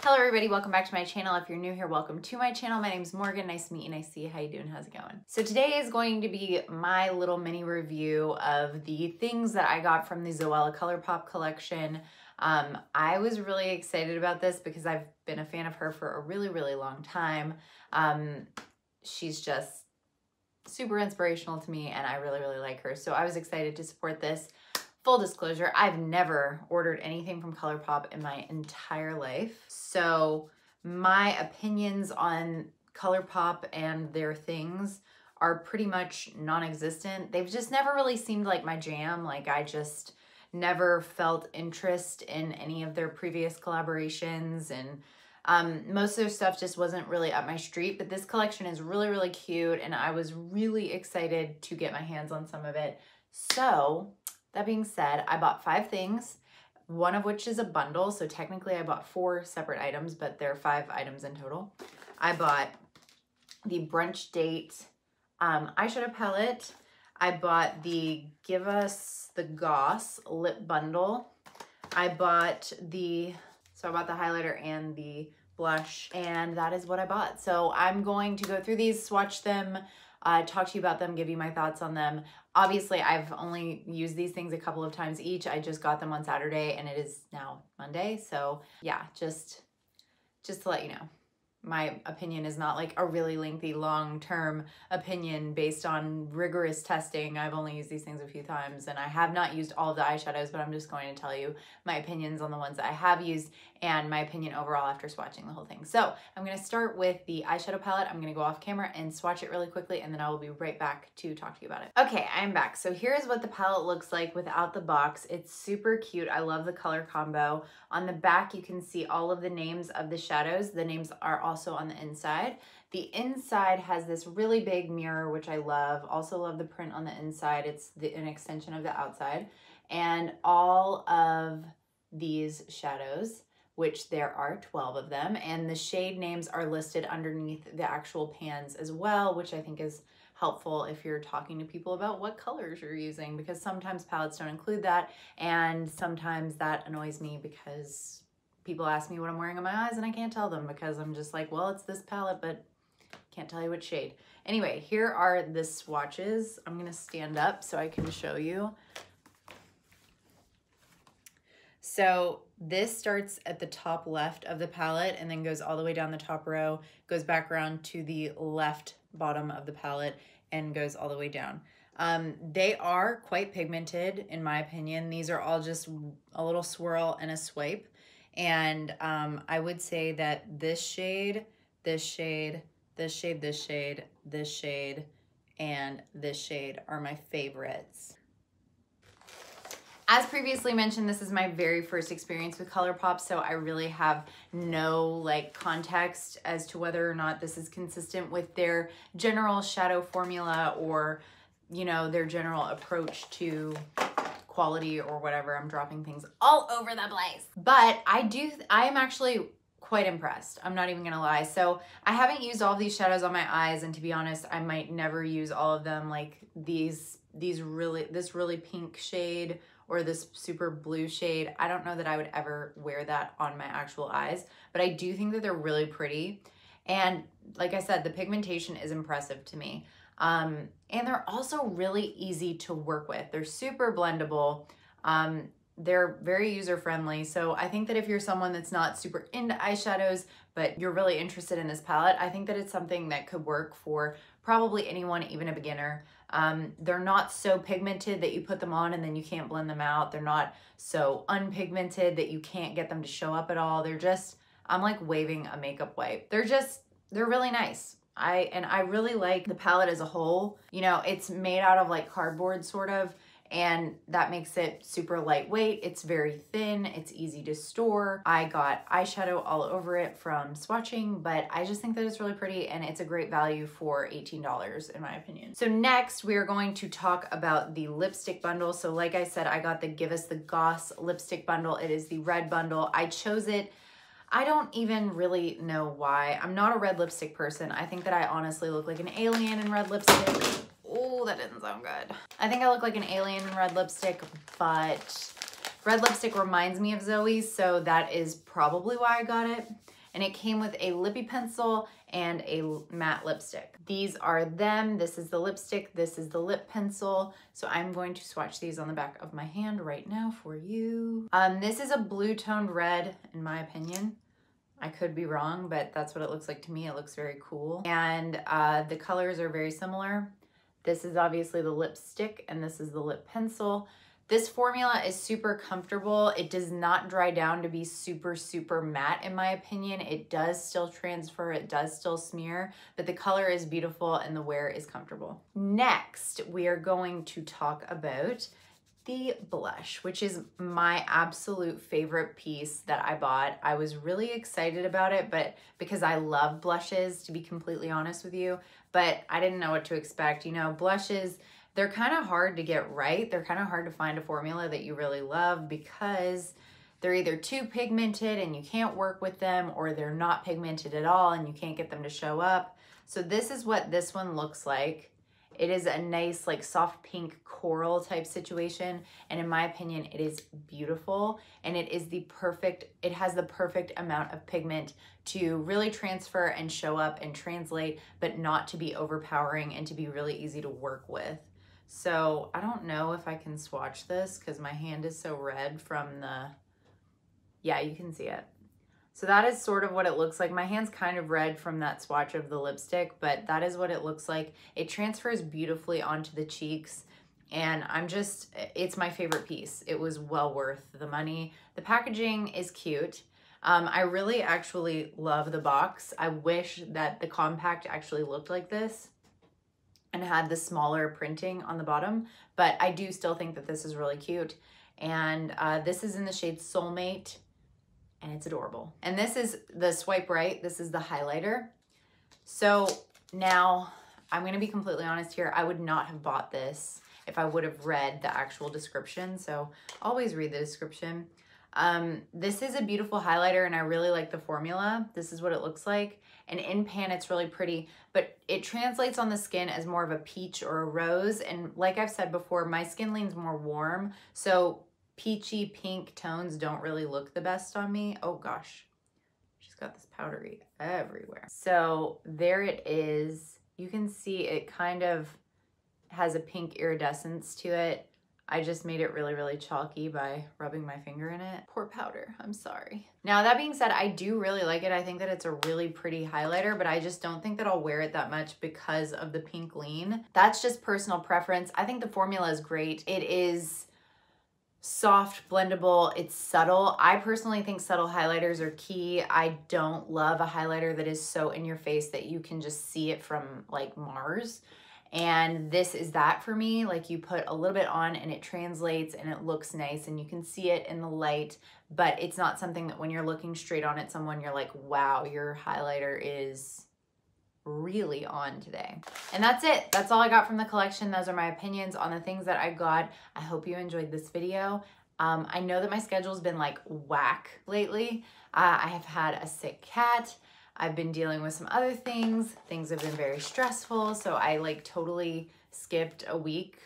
Hello everybody, welcome back to my channel. If you're new here, welcome to my channel. My name is Morgan, nice to meet you, nice to see you. How you doing, how's it going? So today is going to be my little mini review of the things that I got from the ZOELLA ColourPop collection. I was really excited about this because I've been a fan of her for a really long time. She's just super inspirational to me and I really like her. So I was excited to support this. Full disclosure, I've never ordered anything from ColourPop in my entire life. So my opinions on ColourPop and their things are pretty much non-existent. They've just never really seemed like my jam. Like I just never felt interest in any of their previous collaborations, and most of their stuff just wasn't really up my street. But this collection is really cute and I was really excited to get my hands on some of it. So that being said, I bought 5 things, one of which is a bundle. So technically I bought 4 separate items, but there are 5 items in total. I bought the Brunch Date eyeshadow palette. I bought the Give Us the Goss lip bundle. I bought the highlighter and the blush, and that is what I bought. So I'm going to go through these, swatch them, talk to you about them, give you my thoughts on them. Obviously, I've only used these things a couple of times each. I just got them on Saturday and it is now Monday. So yeah, just to let you know, my opinion is not like a really lengthy, long-term opinion based on rigorous testing. I've only used these things a few times and I have not used all of the eyeshadows, but I'm just going to tell you my opinions on the ones that I have used and my opinion overall after swatching the whole thing. So I'm going to start with the eyeshadow palette. I'm going to go off camera and swatch it really quickly and then I will be right back to talk to you about it. Okay, I'm back. So here's what the palette looks like without the box. It's super cute. I love the color combo. On the back, you can see all of the names of the shadows. The names are also on the inside. The inside has this really big mirror, which I love. Also love the print on the inside. It's an extension of the outside. And all of these shadows, which there are 12 of them, and the shade names are listed underneath the actual pans as well, which I think is helpful if you're talking to people about what colors you're using, because sometimes palettes don't include that, and sometimes that annoys me because people ask me what I'm wearing on my eyes and I can't tell them because I'm just like, well, it's this palette, but can't tell you what shade. Anyway, here are the swatches. I'm gonna stand up so I can show you. So this starts at the top left of the palette and then goes all the way down the top row, goes back around to the left bottom of the palette and goes all the way down. They are quite pigmented in my opinion. These are all just a little swirl and a swipe. And I would say that this shade, this shade, this shade, this shade, this shade, and this shade are my favorites. As previously mentioned, this is my very first experience with ColourPop, so I really have no like context as to whether or not this is consistent with their general shadow formula or, you know, their general approach to quality or whatever. I'm dropping things all over the place. But I am actually quite impressed. I'm not even gonna lie. So I haven't used all of these shadows on my eyes, and to be honest, I might never use all of them. Like this really pink shade or this super blue shade. I don't know that I would ever wear that on my actual eyes, but I do think that they're really pretty. And like I said, the pigmentation is impressive to me. And they're also really easy to work with. They're super blendable. They're very user-friendly. So I think that if you're someone that's not super into eyeshadows, but you're really interested in this palette, I think that it's something that could work for probably anyone, even a beginner. They're not so pigmented that you put them on and then you can't blend them out. They're not so unpigmented that you can't get them to show up at all. They're just, I'm like waving a makeup wipe. They're really nice. I really like the palette as a whole. You know, it's made out of like cardboard sort of, and that makes it super lightweight. It's very thin, it's easy to store. I got eyeshadow all over it from swatching, but I just think that it's really pretty and it's a great value for $18 in my opinion. So next we are going to talk about the lipstick bundle. So like I said, I got the Give Us the Goss lipstick bundle. It is the red bundle. I chose it. I don't even really know why. I'm not a red lipstick person. I think that I honestly look like an alien in red lipstick. Oh, that didn't sound good. I think I look like an alien in red lipstick, but red lipstick reminds me of Zoe's, so that is probably why I got it. and it came with a lippy pencil and a matte lipstick. These are them. This is the lipstick, this is the lip pencil. So I'm going to swatch these on the back of my hand right now for you. This is a blue toned red, in my opinion. I could be wrong, but that's what it looks like to me. It looks very cool. And the colors are very similar. This is obviously the lipstick and this is the lip pencil. This formula is super comfortable. It does not dry down to be super, super matte in my opinion. It does still transfer, it does still smear, but the color is beautiful and the wear is comfortable. Next, we are going to talk about the blush, which is my absolute favorite piece that I bought. I was really excited about it, but because I love blushes, to be completely honest with you, but I didn't know what to expect. You know, blushes, they're kind of hard to get right. They're kind of hard to find a formula that you really love because they're either too pigmented and you can't work with them, or they're not pigmented at all and you can't get them to show up. So this is what this one looks like. It is a nice like soft pink coral type situation, and in my opinion it is beautiful, and it is the perfect, it has the perfect amount of pigment to really transfer and show up and translate, but not to be overpowering and to be really easy to work with. So I don't know if I can swatch this because my hand is so red from the, yeah, you can see it. So that is sort of what it looks like. My hand's kind of red from that swatch of the lipstick, but that is what it looks like. It transfers beautifully onto the cheeks, and it's my favorite piece. It was well worth the money. The packaging is cute. I really actually love the box. I wish that the compact actually looked like this and had the smaller printing on the bottom, but I do still think that this is really cute. And this is in the shade Soulmate, and it's adorable. And this is the swipe right. This is the highlighter. So now I'm gonna be completely honest here. I would not have bought this if I would have read the actual description. So always read the description. This is a beautiful highlighter and I really like the formula. This is what it looks like. And in pan, it's really pretty, but it translates on the skin as more of a peach or a rose. And like I've said before, my skin leans more warm. So peachy pink tones don't really look the best on me. Oh gosh, she's got this powdery everywhere. So there it is. You can see it kind of has a pink iridescence to it. I just made it really, really chalky by rubbing my finger in it. Poor powder, I'm sorry. Now that being said, I do really like it. I think that it's a really pretty highlighter, but I just don't think that I'll wear it that much because of the pink lean. That's just personal preference. I think the formula is great. It is soft, blendable, it's subtle. I personally think subtle highlighters are key. I don't love a highlighter that is so in your face that you can just see it from like Mars. And this is that for me. Like you put a little bit on and it translates and it looks nice and you can see it in the light, but it's not something that when you're looking straight on at someone, you're like, wow, your highlighter is really on today. And that's it. That's all I got from the collection. Those are my opinions on the things that I got. I hope you enjoyed this video. I know that my schedule's been like whack lately. I have had a sick cat. I've been dealing with some other things. Things have been very stressful. So I like totally skipped a week,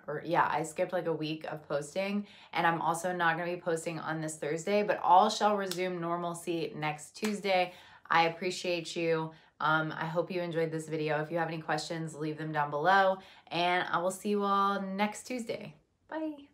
or yeah, I skipped like a week of posting, and I'm also not gonna be posting on this Thursday, but all shall resume normalcy next Tuesday. I appreciate you. I hope you enjoyed this video. If you have any questions, leave them down below, and I will see you all next Tuesday. Bye.